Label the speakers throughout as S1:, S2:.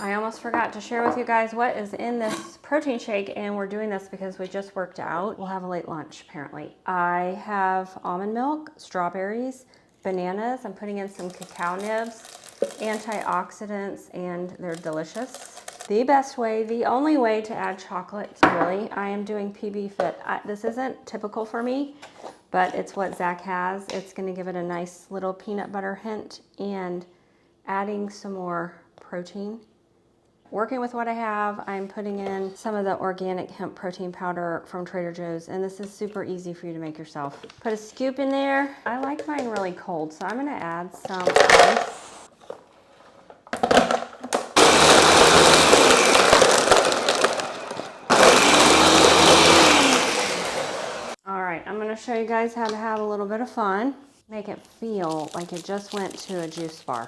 S1: I almost forgot to share with you guys what is in this protein shake, and we're doing this because we just worked out. We'll have a late lunch, apparently. I have almond milk, strawberries, bananas. I'm putting in some cacao nibs, antioxidants, and they're delicious. The best way, the only way to add chocolate, really, I am doing PB Fit. This isn't typical for me, but it's what Zach has. It's gonna give it a nice little peanut butter hint and adding some more protein. Working with what I have, I'm putting in some of the organic hemp protein powder from Trader Joe's, and this is super easy for you to make yourself. Put a scoop in there. I like mine really cold, so I'm gonna add some ice. All right, I'm gonna show you guys how to have a little bit of fun. Make it feel like it just went to a juice bar.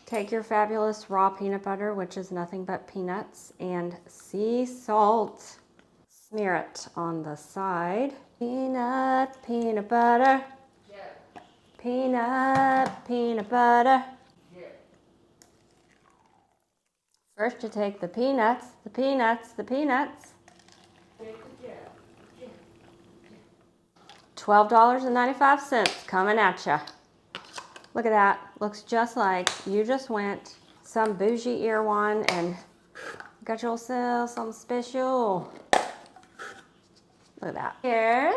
S1: Take your fabulous raw peanut butter, which is nothing but peanuts, and sea salt. Smear it on the side. Peanut butter. Yeah. Peanut butter. Yeah. First you take the peanuts. $12.95 coming at ya. Look at that. Looks just like you just went some bougie Erewhon and got yourself something special. Look at that. Here's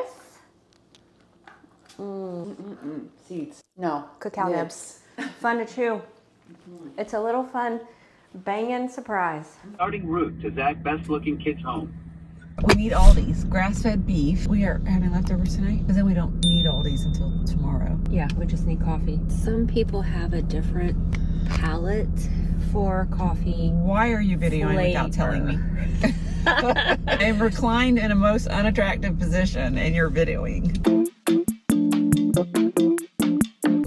S2: Seeds. No.
S1: cacao nibs. Fun to chew. It's a little fun banging surprise.
S3: Starting route to Zach Best Looking Kids Home.
S2: We need Aldi's grass-fed beef. We are having leftovers tonight because then we don't need Aldi's until tomorrow.
S1: Yeah, we just need coffee. Some people have a different palate for coffee.
S2: Why are you videoing without telling me? I am reclined in a most unattractive position and you're videoing.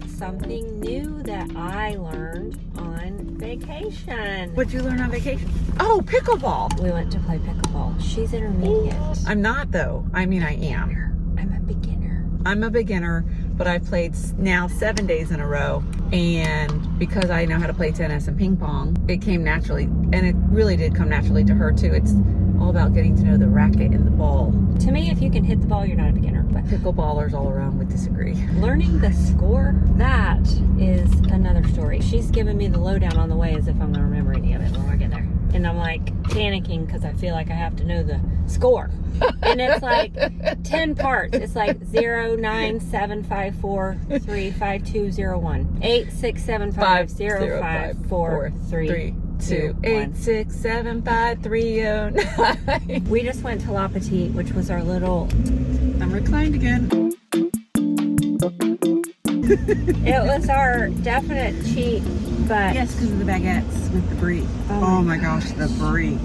S1: Something new that I learned on vacation.
S2: What'd you learn on vacation? Oh, pickleball.
S1: We went to play pickleball. She's intermediate.
S2: I'm not though. I mean, I am.
S1: I'm a beginner.
S2: I'm a beginner, but I've played now 7 days in a row. And because I know how to play tennis and ping pong, it came naturally. And it really did come naturally to her too. It's all about getting to know the racket and the ball.
S1: To me, if you can hit the ball, you're not a beginner. But
S2: Pickleballers all around would disagree.
S1: learning the score, that is another story. She's giving me the lowdown on the way as if I'm going to remember any of it when we get there. And I'm like panicking because I feel like I have to know the score. And it's like 10 parts. It's like 0, 9, 7, 5, 4, 3, 5, 2, 0, 1. 8, 6, 7, 5, 0, 5, 4, 3, 2,
S2: 8, 6, 7, 5, 3, 0, 9.
S1: We just went to La Petite, which was our little...
S2: I'm reclined again.
S1: It was our definite cheat, but...
S2: Yes, because of the baguettes with the brie. Oh my gosh, the brie.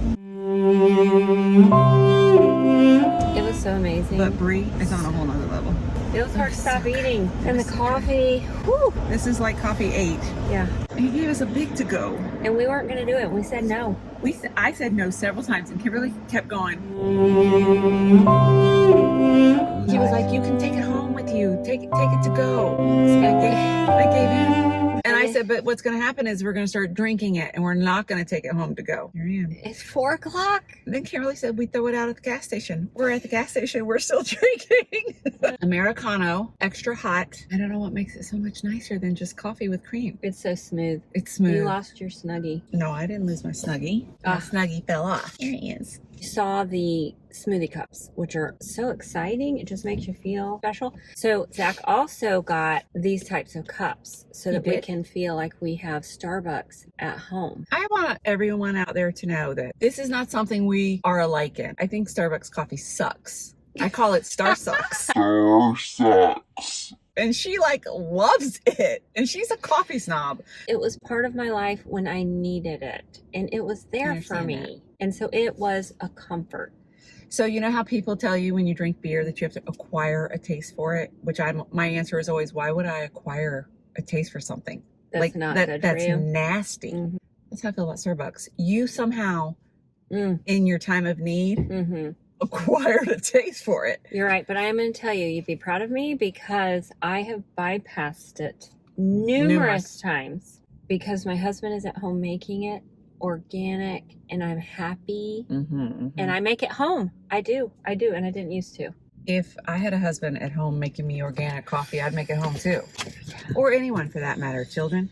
S1: It was so amazing.
S2: But brie is on a whole nother level.
S1: It was hard to stop eating. And the coffee, whew.
S2: This is like coffee 8.
S1: Yeah.
S2: He gave us a big to go.
S1: And we weren't going to do it. We said no.
S2: I said no several times, and Kimberly kept going. He was like, "You can take it home with you. Take it to go." I gave in, and I said, "But what's going to happen is we're going to start drinking it, and we're not going to take it home to go." Here I am.
S1: It's 4 o'clock.
S2: And then Kimberly said, "We throw it out at the gas station." We're at the gas station. We're still drinking. Americano, extra hot. I don't know what makes it so much nicer than just coffee with cream.
S1: It's so smooth.
S2: It's smooth.
S1: You lost your Snuggie.
S2: No, I didn't lose my Snuggie. My Snuggie fell off. Here it is.
S1: You saw the smoothie cups, which are so exciting. It just makes you feel special. So Zach also got these types of cups so that we can feel like we have Starbucks at home.
S2: I want everyone out there to know that this is not something we are alike in. I think Starbucks coffee sucks. I call it Star Sucks.
S4: Star sucks.
S2: And she like loves it. And she's a coffee snob.
S1: It was part of my life when I needed it. And it was there for me.
S2: That.
S1: And so it was a comfort.
S2: So you know how people tell you when you drink beer that you have to acquire a taste for it? My answer is always, why would I acquire a taste for something?
S1: That's not good for you.
S2: That's nasty. Mm-hmm. That's how I feel about Starbucks. You somehow, in your time of need, acquired a taste for it.
S1: You're right, but I am going to tell you, you'd be proud of me because I have bypassed it numerous times because my husband is at home making it organic, and I'm happy.
S2: Mm-hmm.
S1: And I make it home. I do, and I didn't used to.
S2: If I had a husband at home making me organic coffee, I'd make it home too. Or anyone for that matter. Children.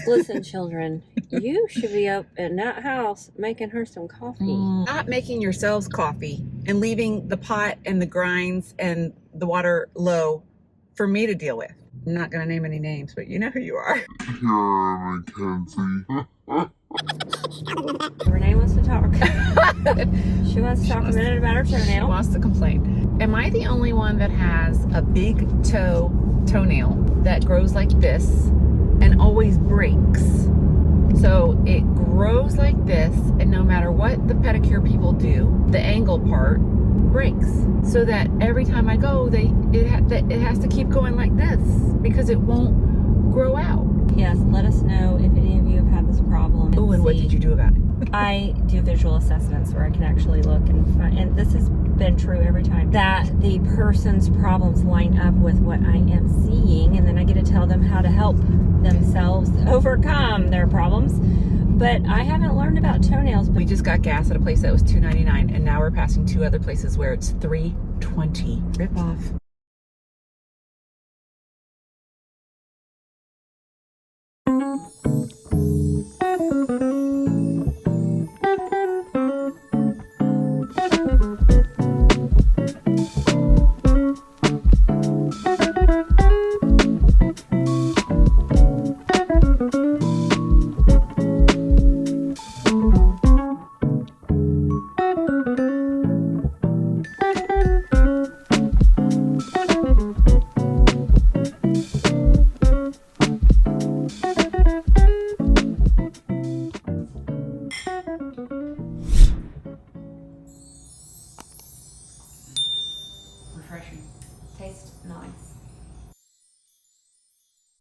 S1: Listen, children, you should be up in that house making her some coffee.
S2: Not making yourselves coffee and leaving the pot and the grinds and the water low for me to deal with. I'm not going to name any names, but you know who you are.
S4: Karen Mackenzie.
S1: Renee wants to talk. She wants to talk a minute about her
S2: She
S1: toenail.
S2: wants to complain. Am I the only one that has a big toenail that grows like this and always breaks? So it grows like this, and no matter what the pedicure people do, the angle part breaks. So that every time I go, it has to keep going like this because it won't grow out.
S1: Yes, let us know if any of you have had this problem.
S2: Oh, and what did you do about it?
S1: I do visual assessments where I can actually look and find, and this has been true every time, that the person's problems line up with what I am seeing, and then I get to tell them how to help themselves overcome their problems. But I haven't learned about toenails.
S2: We just got gas at a place that was $2.99, and now we're passing 2 other places where it's $3.20. Rip off.
S1: Refreshing. Tastes nice.